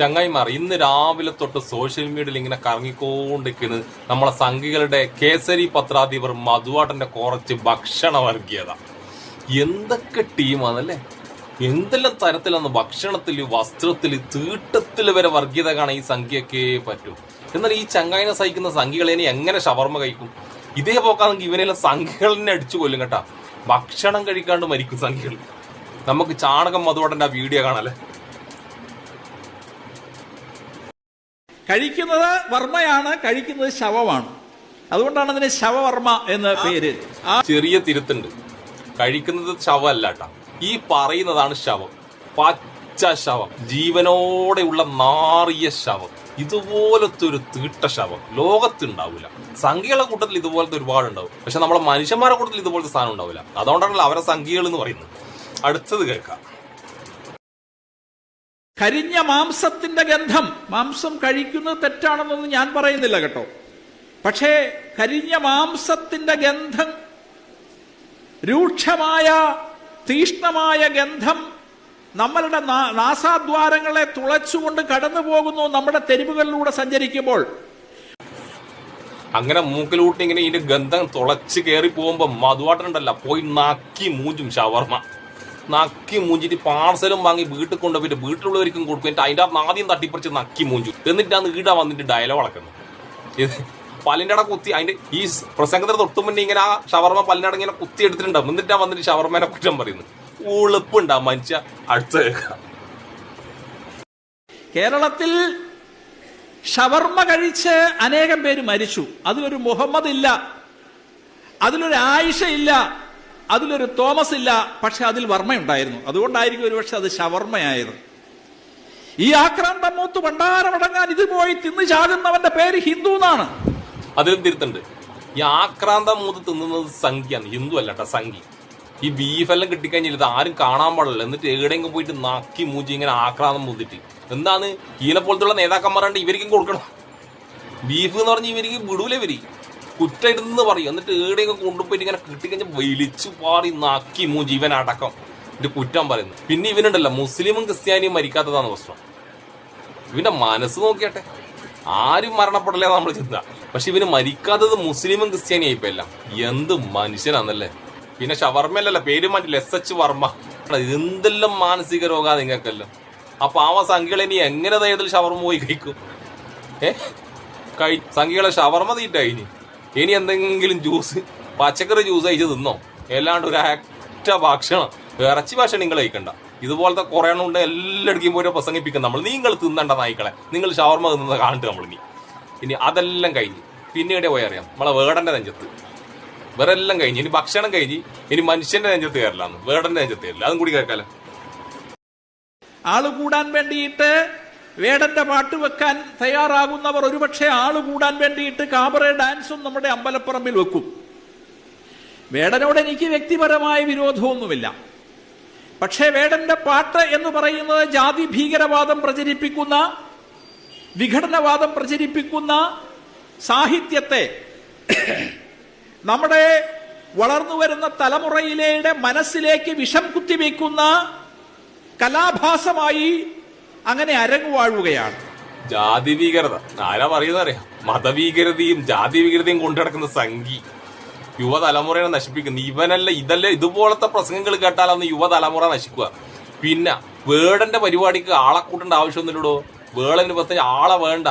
ചങ്ങായിമാർ, ഇന്ന് രാവിലെ തൊട്ട് സോഷ്യൽ മീഡിയയിൽ ഇങ്ങനെ കറങ്ങിക്കൊണ്ടിരിക്കുന്നത് നമ്മളെ സംഘികളുടെ കേസരി പത്രാധിപർ മധുവാട്ടന്റെ കുറച്ച് ഭക്ഷണ വർഗീയത. എന്തൊക്കെ ടീമാണല്ലേ, എന്തെല്ലാം തരത്തിലാണ് ഭക്ഷണത്തില്, വസ്ത്രത്തില്, തീട്ടത്തില് വരെ വർഗീയത കാണാൻ ഈ സംഖ്യയൊക്കെ പറ്റും. എന്നാൽ ഈ ചങ്ങായിനെ സഹിക്കുന്ന സംഖ്യകളെ ഇനി എങ്ങനെ ഷവർമ്മ കഴിക്കും? ഇതേ പോക്കാണെങ്കിൽ ഇവനെല്ലാം സംഖ്യകളെ അടിച്ചു കൊല്ലും കേട്ടാ. ഭക്ഷണം കഴിക്കാണ്ട് മരിക്കും സംഖ്യകൾ. നമുക്ക് ചാണകം മധുവാട്ടന്റെ ആ വീഡിയോ കാണാല്ലേ. കഴിക്കുന്നത് വർമ്മയാണ്, കഴിക്കുന്നത് ശവമാണ്. അതുകൊണ്ടാണ് അതിന് ശവവർമ്മ എന്ന പേര്. ചെറിയ തിരുത്തുണ്ട്, കഴിക്കുന്നത് ശവമല്ല കേട്ടാ, ഈ പറയുന്നതാണ് ശവം. പച്ച ശവം, ജീവനോടെയുള്ള നാറിയ ശവം. ഇതുപോലത്തെ ഒരു തീട്ട ശവം ലോകത്തുണ്ടാവില്ല. സംഖ്യകളുടെ കൂട്ടത്തിൽ ഇതുപോലത്തെ ഒരുപാടുണ്ടാവും, പക്ഷെ നമ്മളെ മനുഷ്യന്മാരുടെ കൂട്ടത്തിൽ ഇതുപോലത്തെ സാധനം ഉണ്ടാവില്ല. അതുകൊണ്ടാണല്ലോ അവരെ സംഖ്യകൾ എന്ന് പറയുന്നത്. അടുത്തത് കേൾക്കാം. കരിഞ്ഞ മാംസത്തിന്റെ ഗന്ധം. മാംസം കഴിക്കുന്നത് തെറ്റാണെന്നൊന്നും ഞാൻ പറയുന്നില്ല കേട്ടോ, പക്ഷേ കരിഞ്ഞ മാംസത്തിന്റെ ഗന്ധം, രൂക്ഷമായ തീഷ്ണമായ ഗന്ധം നമ്മളുടെ നാസാദ്വാരങ്ങളെ തുളച്ചുകൊണ്ട് കടന്നു പോകുന്നു നമ്മുടെ തെരുവുകളിലൂടെ സഞ്ചരിക്കുമ്പോൾ. അങ്ങനെ മൂക്കിലൂട്ടി ഇങ്ങനെ ഇതിന്റെ ഗന്ധം തുളച്ച് കയറി പോകുമ്പോ മധുവാട്ടനുണ്ടല്ല പോയി നക്കി മൂഞ്ചും ഷവർമ്മ. നക്കി മൂഞ്ചിട്ട് പാർസലും വാങ്ങി വീട്ടിൽ കൊണ്ടുപോയിട്ട് വീട്ടിലുള്ളവർക്കും കൊടുക്കും. എന്നിട്ട് അതിന്റെ ആദ്യം തട്ടിപ്പറിച്ച് നക്കി മൂഞ്ചു. എന്നിട്ടാണ് ഈട വന്നിട്ട് ഡയലോഗ് അളക്കുന്നത്. പല്ലിന്റെ അട കുത്തി അതിന്റെ ഈ പ്രസംഗത്തിന് തൊട്ടു മുന്നേ ഇങ്ങനെ ആ ഷവർമ്മ പല്ലിനട ഇങ്ങനെ കുത്തി എടുത്തിട്ടുണ്ടാവും. എന്നിട്ടാ വന്നിട്ട് ഷവർമ്മേനെ കുറ്റം പറയുന്നത്. ഉളുപ്പുണ്ടാവും മനുഷ്യ. അടുത്ത കേരളത്തിൽ ഷവർമ്മ കഴിച്ച് അനേകം പേര് മരിച്ചു. അതിലൊരു മുഹമ്മദ് ഇല്ല, അതിലൊരു ആയിഷ ഇല്ല, അതിലൊരു തോമസ് ഇല്ല, പക്ഷെ അതിൽ വർമ്മയുണ്ടായിരുന്നു. അതുകൊണ്ടായിരിക്കും ഒരുപക്ഷെ അത് ഷവർമ്മയായത്. ഈ ആക്രാന്തം മൂത്ത് ഭണ്ഡാരമടങ്ങാൻ ഇത് പോയി തിന്നു ചാകുന്നവന്റെ പേര് ഹിന്ദു എന്നാണ്. അതിലും തിരുത്തുണ്ട്. ഈ ആക്രാന്തം മൂത്ത് തിന്നുന്നത് സംഖ്യയാണ്, ഹിന്ദു അല്ല കേട്ടോ, സംഖ്യ. ഈ ബീഫെല്ലാം കിട്ടിക്കഴിഞ്ഞാൽ ഇത് ആരും കാണാൻ പാടില്ല. എന്നിട്ട് എവിടെയെങ്കിലും പോയിട്ട് നക്കി മൂച്ചി ഇങ്ങനെ ആക്രാന്തം മൂത്തിട്ട് എന്താണ് ഈനെ പോലത്തുള്ള നേതാക്കന്മാരുണ്ട് ഇവർക്കും കൊടുക്കണം. ബീഫ് എന്ന് പറഞ്ഞാൽ ഇവർക്ക് വിടൂലേ, ഇവര് കുറ്റായിട്ടെന്ന് പറയും. എന്നിട്ട് ഏടെയൊക്കെ കൊണ്ടുപോയിട്ട് ഇങ്ങനെ കിട്ടിക്കഴിഞ്ഞാൽ വലിച്ചു പാറി നക്കി മൂഞ്ചി ഇവനടക്കം ഇത് കുറ്റം പറയുന്നു. പിന്നെ ഇവനുണ്ടല്ലോ മുസ്ലിമും ക്രിസ്ത്യാനിയും മരിക്കാത്തതാണ് പ്രശ്നം. ഇവന്റെ മനസ്സ് നോക്കിയാട്ടെ, ആരും മരണപ്പെടലേ നമ്മൾ ചിന്ത, പക്ഷെ ഇവന് മരിക്കാത്തത് മുസ്ലിമും ക്രിസ്ത്യാനിയും ആയിപ്പോയെല്ലാം. എന്ത് മനുഷ്യനാന്നല്ലേ. പിന്നെ ഷവർമ്മയല്ലല്ലോ, പേര് മാറ്റില്ല, SH വർമ്മ. എന്തെല്ലാം മാനസിക രോഗാ നിങ്ങൾക്കെല്ലാം. അപ്പൊ ആ സംഖ്യകളെ ഇനി എങ്ങനെ ധൈര്യത്തിൽ ഷവർമ്മ പോയി കഴിക്കും? സംഖ്യകളെ ഷവർമ്മ തീറ്റ കഴിഞ്ഞ് ഇനി എന്തെങ്കിലും ജ്യൂസ്, പച്ചക്കറി ജ്യൂസ് കഴിച്ച് തിന്നോ. എല്ലാണ്ട് ഒരു ആക്റ്റ ഭക്ഷണം, ഇറച്ചി ഭക്ഷണം നിങ്ങൾ കഴിക്കണ്ട. ഇതുപോലത്തെ കുറെ എണ്ണം ഉണ്ട്, എല്ലായിടക്കും പോയി പ്രസംഗിപ്പിക്കും നമ്മൾ. നിങ്ങൾ തിന്നണ്ട നായ്ക്കളെ, നിങ്ങൾ ഷവർമ്മ തിന്നത് കാണുക നമ്മൾ. ഇനി അതെല്ലാം കഴിഞ്ഞ് പിന്നെ ഇവിടെ പോയി അറിയാം നമ്മളെ വേടന്റെ നെഞ്ചത്ത്. വേറെ എല്ലാം കഴിഞ്ഞ് ഇനി ഭക്ഷണം കഴിഞ്ഞ് ഇനി മനുഷ്യന്റെ നെഞ്ചത്ത് കയറില്ലാന്ന്, വേടന്റെ നെഞ്ചത്ത് കയറില്ല. അതും കൂടി കേൾക്കാലോ. ആള് കൂടാൻ വേണ്ടിയിട്ട് വേടന്റെ പാട്ട് വെക്കാൻ തയ്യാറാകുന്നവർ ഒരുപക്ഷെ ആള് കൂടാൻ വേണ്ടിയിട്ട് കാബറ ഡാൻസും നമ്മുടെ അമ്പലപ്പറമ്പിൽ വെക്കും. വേടനോട് എനിക്ക് വ്യക്തിപരമായ വിരോധമൊന്നുമില്ല, പക്ഷേ വേടന്റെ പാട്ട് എന്ന് പറയുന്നത് ജാതി ഭീകരവാദം പ്രചരിപ്പിക്കുന്ന, വിഘടനവാദം പ്രചരിപ്പിക്കുന്ന സാഹിത്യത്തെ നമ്മുടെ വളർന്നു വരുന്ന തലമുറയിലെ മനസ്സിലേക്ക് വിഷം കുത്തിവെക്കുന്ന കലാഭാസമായി അങ്ങനെ അരങ്ങുവാഴുകയാണ്. ജാതി ഭീകരത ആരാ പറയുന്നറിയാം. മതഭീകരതയും ജാതി ഭീകരതയും കൊണ്ടു നടക്കുന്ന സംഘി യുവതലമുറയെ നശിപ്പിക്കുന്നു. ഇതല്ല ഇതുപോലത്തെ പ്രസംഗങ്ങൾ കേട്ടാലന്ന് യുവതലമുറ നശിക്കുക. പിന്നെ വേടന്റെ പരിപാടിക്ക് ആളെ കൂട്ടേണ്ട ആവശ്യമൊന്നുമില്ലടോ. വേളന് പ്രത്യേകിച്ച് ആളെ വേണ്ട,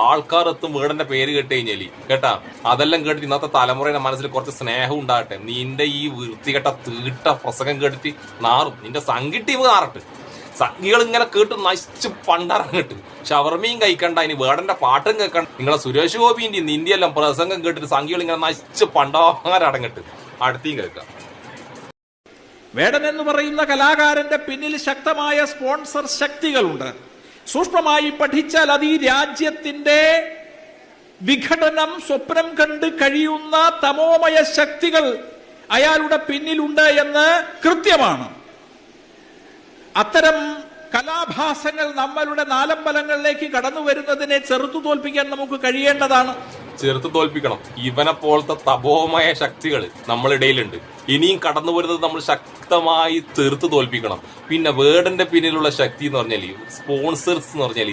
ആൾക്കാർ എത്തും വേടന്റെ പേര് കേട്ട് കഴിഞ്ഞാല് കേട്ടാ. അതെല്ലാം കേട്ടിട്ട് ഇന്നത്തെ തലമുറയുടെ മനസ്സിൽ കുറച്ച് സ്നേഹം ഉണ്ടാകട്ടെ. നിന്റെ ഈ വൃത്തികെട്ട തീട്ട പ്രസംഗം കേട്ടിട്ട് നാറും, നിന്റെ സംഘി ടീം നാറട്ടെ. സംഘികൾ ഇങ്ങനെ കേട്ട് നശിച്ച് പണ്ടറങ്ങിട്ട് ഷവർമ്മയും കഴിക്കണ്ട, ഇനി വേടന്റെ പാട്ടും കേൾക്കണ്ട. നിങ്ങളെ സുരേഷ് ഗോപിന്റെ നിന്റെ എല്ലാം പ്രസംഗം കേട്ടിട്ട് സംഘികൾ ഇങ്ങനെ നശിച്ച് പണ്ടാരടങ്ങിട്ട് അടുത്തേയും കേൾക്കാം. വേടൻ എന്ന് പറയുന്ന കലാകാരന്റെ പിന്നിൽ ശക്തമായ സ്പോൺസർ ശക്തികളുണ്ട്. സൂക്ഷ്മമായി പഠിച്ചാൽ അത് ഈ രാജ്യത്തിന്റെ വിഘടനം സ്വപ്നം കണ്ട് കഴിയുന്ന തമോമയ ശക്തികൾ അയാളുടെ പിന്നിലുണ്ട് എന്ന് കൃത്യമാണ്. അത്തരം കലാഭാസങ്ങൾ നമ്മളുടെ നാലമ്പലങ്ങളിലേക്ക് കടന്നു വരുന്നതിനെ ചെറുത്തു തോൽപ്പിക്കാൻ നമുക്ക് കഴിയേണ്ടതാണ്. ചെറുത്തു തോൽപ്പിക്കണം. ഇവനെ പോലത്തെ തപോമയ ശക്തികൾ നമ്മളിടയിലുണ്ട്. ഇനിയും കടന്നു വരുന്നത് നമ്മൾ ശക്തമായി തീർത്ത് തോൽപ്പിക്കണം. പിന്നെ വേർഡിന്റെ പിന്നിലുള്ള ശക്തി എന്ന് പറഞ്ഞാൽ സ്പോൺസേഴ്സ് എന്ന് പറഞ്ഞാൽ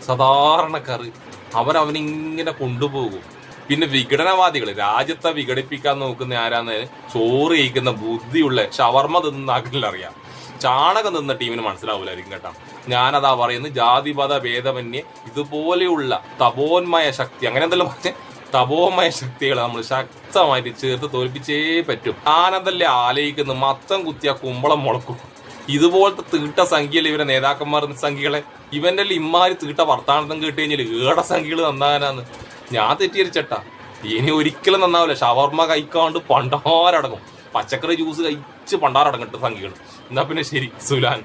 സാധാരണക്കാർ അവനിങ്ങനെ കൊണ്ടുപോകും. പിന്നെ വിഘടനവാദികൾ, രാജ്യത്തെ വിഘടിപ്പിക്കാൻ നോക്കുന്ന ആരാന്ന് ചോറ് കഴിക്കുന്ന ബുദ്ധിയുള്ള ഷവർമ തിന്നാക്കില്ല അറിയാം. ചാണകം നിന്ന ടീമിന് മനസ്സിലാവൂലായിരിക്കും കേട്ടോ. ഞാനതാ പറയുന്നത്, ജാതിമത ഭേദമന്യേ ഇതുപോലെയുള്ള തപോന്മയ ശക്തി, അങ്ങനെ എന്തെല്ലാം പറഞ്ഞ തപോമയ ശക്തികളെ നമ്മൾ ശക്തമായിട്ട് ചേർത്ത് തോൽപ്പിച്ചേ പറ്റും. ഞാനതല്ലേ ആലയിക്കുന്നു, മത്തം കുത്തിയ കുമ്പളം മുളക്കും. ഇതുപോലത്തെ തീട്ട സംഖ്യയിൽ ഇവരെ നേതാക്കന്മാർ സംഖ്യകളെ ഇവന്റെ ഇമ്മാരി തീട്ട വർത്താനത്തും കേട്ട് കഴിഞ്ഞാൽ ഏട സംഖ്യകൾ നന്നാകാനാന്ന് ഞാൻ തെറ്റിദ്ധരിച്ചട്ടാ. ഇനി ഒരിക്കലും നന്നാവില്ല. ഷവർമ കഴിക്കാണ്ട് പണ്ടാരടങ്ങും, പച്ചക്കറി ജ്യൂസ് കഴിച്ച് പണ്ടാരടങ്ങട്ടെ സംഖ്യകൾ. എന്നാ പിന്നെ ശരി സുലാൻ.